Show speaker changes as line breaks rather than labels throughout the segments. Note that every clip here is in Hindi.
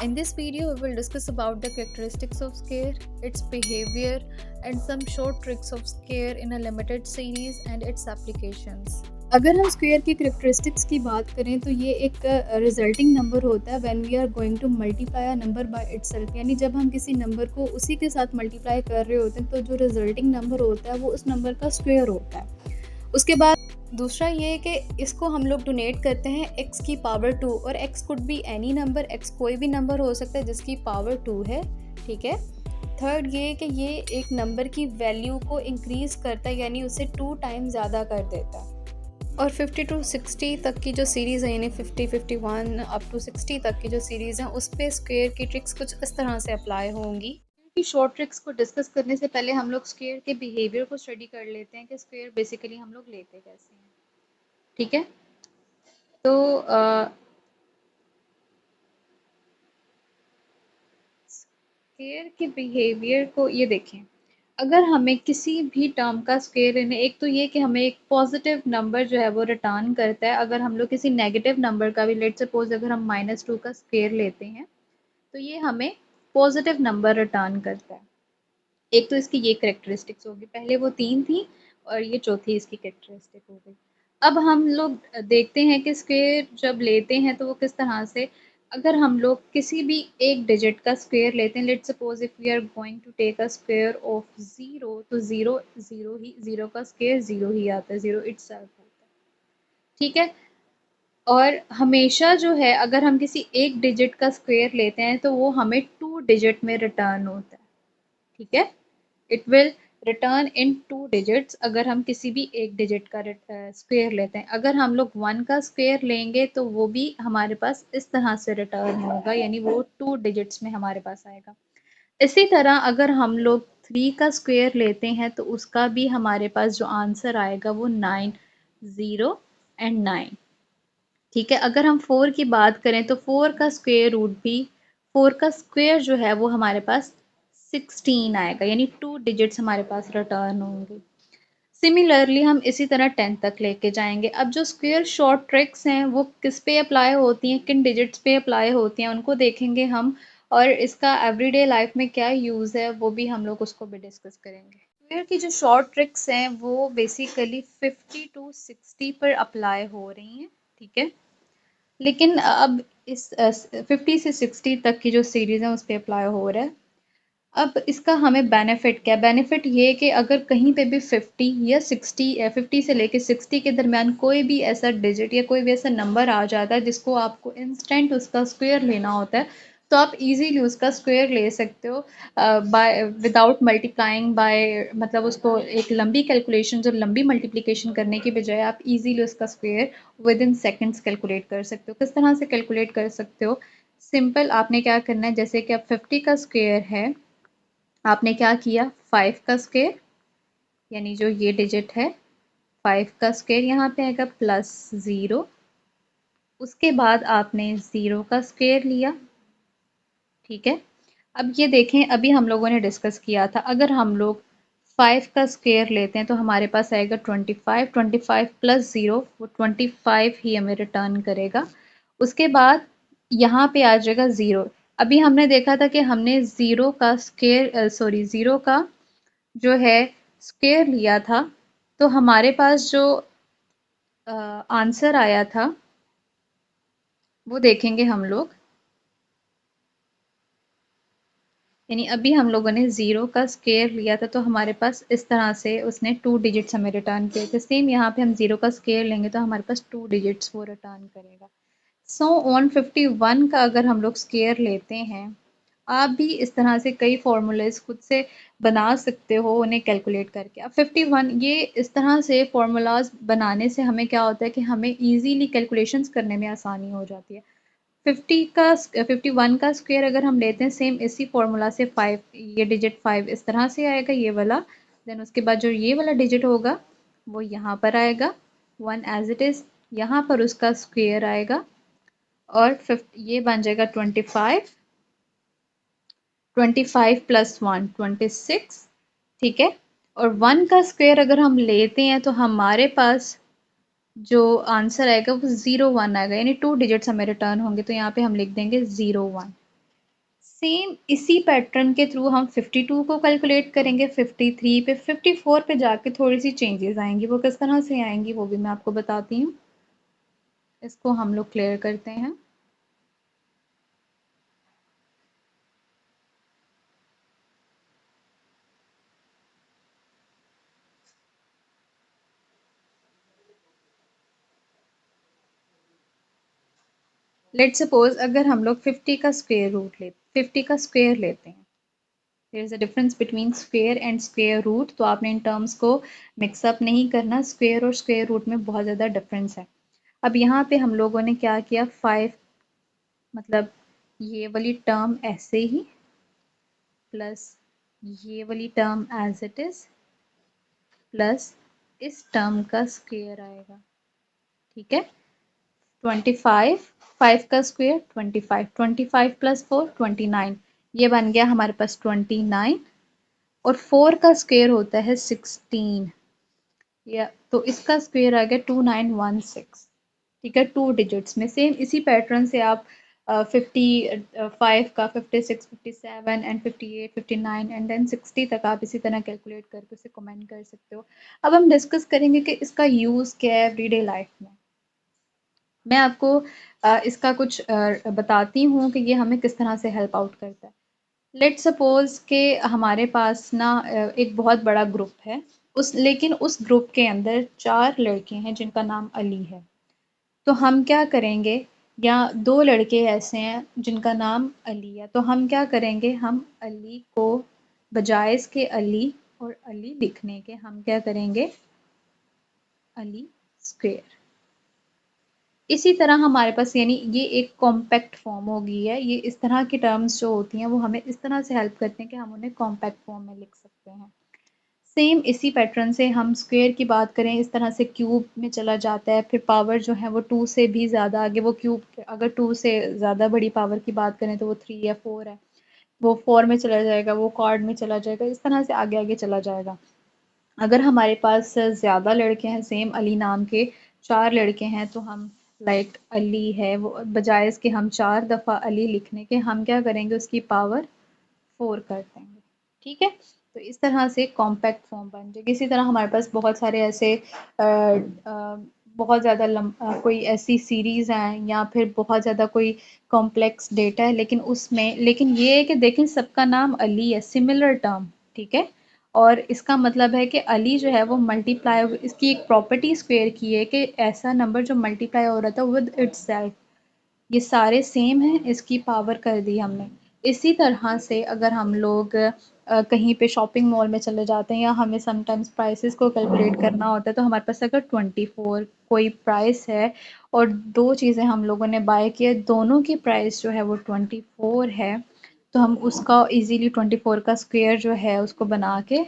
In this video, we will discuss about the characteristics of scare, its behavior, and some short tricks of scare in a limited series and its applications. अगर हम स्क्वायर की करेक्टरिस्टिक्स की बात करें तो ये एक रिजल्टिंग नंबर होता है when we are going to multiply a number by itself, यानी जब हम किसी नंबर को उसी के साथ मल्टीप्लाई कर रहे होते हैं तो जो रिजल्टिंग नंबर होता है वो उस नंबर का स्क्वायर होता है। उसके बाद दूसरा ये है कि इसको हम लोग डोनेट करते हैं x की पावर 2, और x could be any number, x कोई भी नंबर हो सकता है जिसकी पावर 2 है, ठीक है। थर्ड ये कि ये एक नंबर की वैल्यू को इंक्रीज़ करता है, यानी उसे 2 टाइम ज़्यादा कर देता है। और 50 टू 60 तक की जो सीरीज़ है, यानी 50, 51 अप टू 60 तक की जो सीरीज़ हैं, उस पे स्क्वायर की ट्रिक्स कुछ इस तरह से अप्लाई होंगी। की शॉर्ट ट्रिक्स को डिस्कस करने से पहले हम लोग स्क्वायर के बिहेवियर को स्टडी कर लेते हैं कि स्क्वायर बेसिकली हम लोग लेते कैसे हैं, ठीक है। तो स्क्वायर के बिहेवियर को ये देखें। अगर हमें किसी भी टर्म का स्क्वायर लेने, एक तो ये कि हमें एक पॉजिटिव नंबर जो है वो रिटर्न करता है। अगर हम लोग किसी नेगेटिव नंबर का भी, लेट सपोज अगर हम -2 का स्क्वायर लेते हैं तो ये हमें पॉजिटिव नंबर रिटर्न करता है। एक तो इसकी ये करेक्टरिस्टिक्स होगी, पहले वो 3 थी और ये चौथी इसकी करेक्टरिस्टिक हो गई। अब हम लोग देखते हैं कि स्क्वायर जब लेते हैं तो वो किस तरह से, अगर हम लोग किसी भी एक डिजिट का स्क्वायर लेते हैं, let's suppose if we are going to take a square of 0, तो 0 0 ही, 0 का स्क्वायर 0 ही आता है, 0 इटसेल्फ होता है, ठीक है। और हमेशा जो है अगर हम किसी एक डिजिट का स्क्वायर लेते हैं तो वो हमें 2 डिजिट में रिटर्न होता है, ठीक है। It will return in 2 digits अगर हम किसी भी एक डिजिट का स्क्वायर लेते हैं। अगर हम लोग 1 का स्क्वायर लेंगे तो वो भी हमारे पास इस तरह से रिटर्न होगा, यानी वो 2 डिजिट्स में हमारे पास आएगा। इसी तरह अगर हम लोग 3 का स्क्वायर लेते हैं तो उसका भी हमारे पास जो आंसर आएगा वो 9, 0 एंड 9, ठीक है। अगर हम 4 की बात करें तो 4 का स्क्वायर रूट भी, 4 का स्क्वायर जो है वो हमारे पास 16 आएगा, यानी 2 डिजिट्स हमारे पास रिटर्न होंगे। सिमिलरली हम इसी तरह 10 तक लेके जाएंगे। अब जो स्क्वायर शॉर्ट ट्रिक्स हैं वो किस पे अप्लाई होती हैं, किन डिजिट्स पे अप्लाई होती हैं, उनको देखेंगे हम, और इसका एवरीडे लाइफ में क्या यूज़ है वो भी हम लोग उसको भी डिस्कस करेंगे। स्क्वायर की जो शॉर्ट ट्रिक्स हैं वो बेसिकली 50 टू 60 पर अप्लाई हो रही हैं, ठीक है। लेकिन अब इस 50 से 60 तक की जो सीरीज़ है उस पे अप्लाई हो रहा है। अब इसका हमें बेनिफिट क्या है? बेनिफिट ये कि अगर कहीं पे भी 50 या 60 50 से लेके 60 के दरमियान कोई भी ऐसा डिजिट या कोई भी ऐसा नंबर आ जाता है जिसको आपको इंस्टेंट उसका स्क्वायर लेना होता है, तो आप इजीली उसका स्क्वायर ले सकते हो बाय विदाउट मल्टीप्लाइंग बाय, मतलब उसको एक लंबी कैलकुलेशन, जो लंबी मल्टीप्लिकेशन करने की बजाय आप इजीली उसका square with in seconds calculate कर सकते हो। किस तरह से कैलकुलेट कर सकते हो? सिंपल, आपने क्या करना है, जैसे कि अब 50 का स्क्वायर है, आपने क्या किया, 5 का स्क्वायर, यानी जो ये डिजिट है 5 का स्क्वायर यहाँ पे आएगा प्लस 0, उसके बाद आपने 0 का स्क्वायर लिया, ठीक है। अब ये देखें, अभी हम लोगों ने डिस्कस किया था, अगर हम लोग 5 का स्क्वायर लेते हैं तो हमारे पास आएगा 25, 25 प्लस 0 वो 25 ही हमें रिटर्न करेगा। उसके बाद यहाँ पे आ जाएगा 0। अभी हमने देखा था कि हमने 0 का स्क्वायर, सॉरी 0 का जो है स्क्वायर लिया था, तो हमारे पास जो आंसर आया था वो देखेंगे हम लोग, यानी अभी हम लोगों ने 0 का स्क्वायर लिया था तो हमारे पास इस तरह से उसने 2 डिजिट्स हमें रिटर्न किए थे। सेम यहाँ पे हम 0 का स्क्वायर लेंगे तो हमारे पास 2 डिजिट्स वो रिटर्न करेगा। सो ऑन 51 का अगर हम लोग स्क्वायर लेते हैं, आप भी इस तरह से कई फार्मूलेस खुद से बना सकते हो उन्हें कैलकुलेट करके। अब 51 ये इस तरह से फार्मूलाज बनाने से हमें क्या होता है कि हमें इजीली कैलकुलेशंस करने में आसानी हो जाती है। 51 का स्क्वायर अगर हम लेते हैं सेम इसी फॉर्मूला से, 5 ये डिजिट 5 इस तरह से आएगा ये वाला, देन उसके बाद जो ये वाला डिजिट होगा वो यहाँ पर आएगा 1 एज इट इज़, यहाँ पर उसका स्क्वायर आएगा और 50 ये बन जाएगा 25, 25 प्लस 1 26, ठीक है। और 1 का स्क्वायर अगर हम लेते हैं तो हमारे पास जो आंसर आएगा वो 01 आएगा, यानी 2 डिजिट्स हमें रिटर्न होंगे, तो यहाँ पे हम लिख देंगे 01, सेम इसी पैटर्न के थ्रू हम 52 को कैलकुलेट करेंगे, 53 पे, 54 पे जाके थोड़ी सी चेंजेस आएंगी। वो किस तरह से आएंगी वो भी मैं आपको बताती हूँ। इसको हम लोग क्लियर करते हैं। लेट्स सपोज अगर हम लोग 50 का स्क्वायर रूट ले 50 का स्क्वायर लेते हैं। There is a difference between square and square root, तो आपने इन टर्म्स को मिक्सअप नहीं करना। स्क्वायर और स्क्वायर रूट में बहुत ज़्यादा डिफरेंस है। अब यहाँ पे हम लोगों ने क्या किया, 5 मतलब ये वाली टर्म ऐसे ही प्लस ये वाली term as it is plus इस टर्म का स्क्वायर आएगा। ठीक है, 25, 5 का स्क्वायर 25, 25 प्लस 4 29, ये बन गया हमारे पास 29। और 4 का स्क्वायर होता है 16, या तो इसका स्क्वायर आ गया 2916। ठीक है, 2 डिजिट्स में। सेम इसी पैटर्न से आप 55 का 56, 57 एंड 58, 59 एंड देन 60 तक आप इसी तरह कैलकुलेट करके उसे कमेंट कर सकते हो। अब हम डिस्कस करेंगे कि इसका यूज़ क्या है एवरीडे लाइफ में। मैं आपको इसका कुछ बताती हूँ कि ये हमें किस तरह से हेल्प आउट करता है। लेट्स सपोज कि हमारे पास ना एक बहुत बड़ा ग्रुप है, लेकिन उस ग्रुप के अंदर 4 लड़के हैं जिनका नाम अली है। तो हम क्या करेंगे, या 2 लड़के ऐसे हैं जिनका नाम अली है, तो हम क्या करेंगे, हम अली को बजाय इसके अली और अली लिखने के हम क्या करेंगे, अली स्क्वायर। इसी तरह हमारे पास, यानी ये एक कॉम्पैक्ट फॉर्म हो गई है। ये इस तरह की टर्म्स जो होती हैं वो हमें इस तरह से हेल्प करती हैं कि हम उन्हें कॉम्पैक्ट फॉर्म में लिख सकते हैं। सेम इसी पैटर्न से हम स्क्वायर की बात करें, इस तरह से क्यूब में चला जाता है। फिर पावर जो है वो 2 से भी ज़्यादा आगे, वो क्यूब अगर 2 से ज़्यादा बड़ी पावर की बात करें तो वो 3 या 4 है, वो 4 में चला जाएगा, वो क्वाड में चला जाएगा, इस तरह से आगे आगे चला जाएगा। अगर हमारे पास ज़्यादा लड़के हैं, सेम अली नाम के 4 लड़के हैं, तो हम लाइक अली है वो बजाय इसके हम 4 दफ़ा अली लिखने के हम क्या करेंगे, उसकी पावर 4 कर देंगे। ठीक है, तो इस तरह से कॉम्पैक्ट फॉर्म बन जाएगी। इसी तरह हमारे पास बहुत सारे ऐसे बहुत ज़्यादा कोई ऐसी सीरीज़ हैं या फिर बहुत ज़्यादा कोई कॉम्प्लेक्स डेटा है, लेकिन ये है कि देखें सबका नाम अली है, सिमिलर टर्म। ठीक है, और इसका मतलब है कि अली जो है वो मल्टीप्लाई, इसकी एक प्रॉपर्टी स्क्वायर की है कि ऐसा नंबर जो मल्टीप्लाई हो रहा था विद इट्सेल्फ, ये सारे सेम हैं, इसकी पावर कर दी हमने। इसी तरह से अगर हम लोग कहीं पे शॉपिंग मॉल में चले जाते हैं या हमें समटाइम्स प्राइसेस को कैलकुलेट करना होता है, तो हमारे पास अगर 24 कोई प्राइस है और 2 चीज़ें हम लोगों ने बाय किए, दोनों की प्राइस जो है वो 24 है, तो हम उसका इजीली 24 का स्क्वायर जो है उसको बना के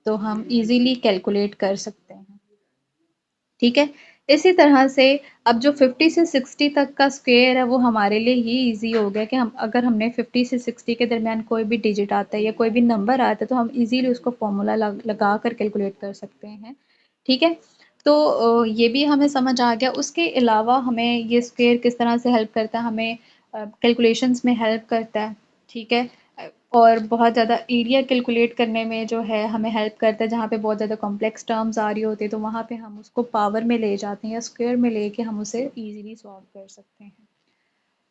तो हम इजीली कैलकुलेट कर सकते हैं। ठीक है, इसी तरह से अब जो 50 से 60 तक का स्क्वायर है वो हमारे लिए ये इजी हो गया कि हम अगर हमने 50 से 60 के दरमियान कोई भी डिजिट आता है या कोई भी नंबर आता है तो हम इजीली उसको फॉर्मूला लगा कर कैलकुलेट कर सकते हैं। ठीक है, तो ये भी हमें समझ आ गया। उसके अलावा हमें ये स्क्वायर किस तरह से हेल्प करता है, हमें कैलकुलेशंस में हेल्प करता है। ठीक है, और बहुत ज़्यादा एरिया कैलकुलेट करने में जो है हमें हेल्प करता है, जहाँ पे बहुत ज़्यादा कॉम्प्लेक्स टर्म्स आ रही होती है तो वहाँ पे हम उसको पावर में ले जाते हैं या स्क्वायर में लेके हम उसे ईजिली सॉल्व कर सकते हैं।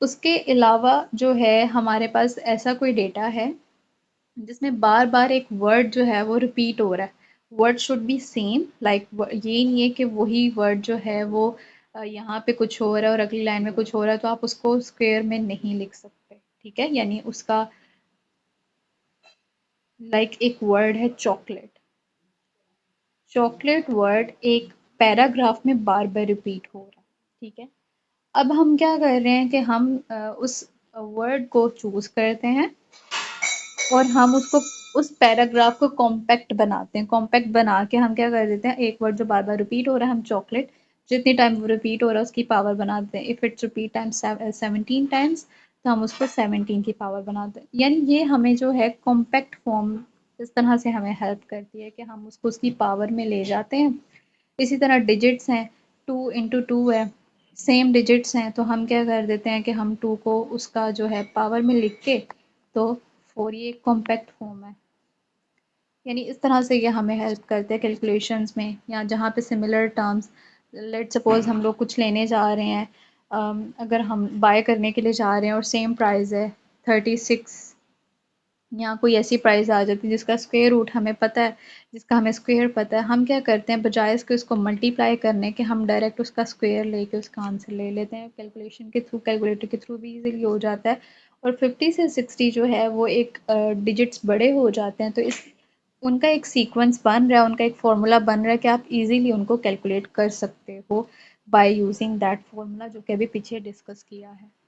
उसके अलावा जो है हमारे पास ऐसा कोई डेटा है जिसमें बार बार एक वर्ड जो है वो रिपीट हो रहा है। Word should be same, like ये नहीं है कि वही वर्ड जो है वो यहाँ पे कुछ हो रहा है और अगली लाइन में कुछ हो रहा है तो आप उसको स्क्वायर में नहीं लिख सकते। ठीक है, यानी उसका एक वर्ड है चॉकलेट। चॉकलेट वर्ड एक पैराग्राफ में बार बार रिपीट हो रहा है। ठीक है, अब हम क्या कर रहे हैं कि हम उस वर्ड को चूज करते हैं और हम उसको उस पैराग्राफ को कॉम्पैक्ट बनाते हैं। कॉम्पैक्ट बना के हम क्या कर देते हैं, एक वर्ड जो बार बार रिपीट हो रहा है हम चॉकलेट, जितनी टाइम वो रिपीट हो रहा है उसकी पावर बना देते हैं। If it's repeat times 17 times तो हम उसको 17 की पावर बनाते हैं। यानी ये हमें जो है कॉम्पैक्ट फॉर्म इस तरह से हमें हेल्प करती है कि हम उसको उसकी पावर में ले जाते हैं। इसी तरह डिजिट्स हैं, 2 इंटू 2 है, सेम डिजिट्स हैं तो हम क्या कर देते हैं कि हम 2 को उसका जो है पावर में लिख के तो 4 ये एक कॉम्पैक्ट फॉर्म है। यानी इस तरह से ये हमें हेल्प करते हैं कैलकुलेशंस में, या जहाँ पे सिमिलर टर्म्स, लेट सपोज हम लोग कुछ लेने जा रहे हैं, अगर हम बाय करने के लिए जा रहे हैं और सेम प्राइस है 36, या कोई ऐसी प्राइस आ जाती है जिसका स्क्वायर रूट हमें पता है, जिसका हमें स्क्वायर पता है, हम क्या करते हैं बजाय इसके उसको मल्टीप्लाई करने के हम डायरेक्ट उसका स्क्वायर लेके उसका आंसर ले लेते हैं, कैलकुलेशन के थ्रू, कैलकुलेटर के थ्रू भी इजीली हो जाता है। और 50 से 60 जो है वो एक डिजिट्स बड़े हो जाते हैं, तो इस उनका एक सीक्वेंस बन रहा है, उनका एक फार्मूला बन रहा है कि आप इजीली उनको कैलकुलेट कर सकते हो बाय यूजिंग दैट फार्मूला जो कि अभी पीछे डिस्कस किया है।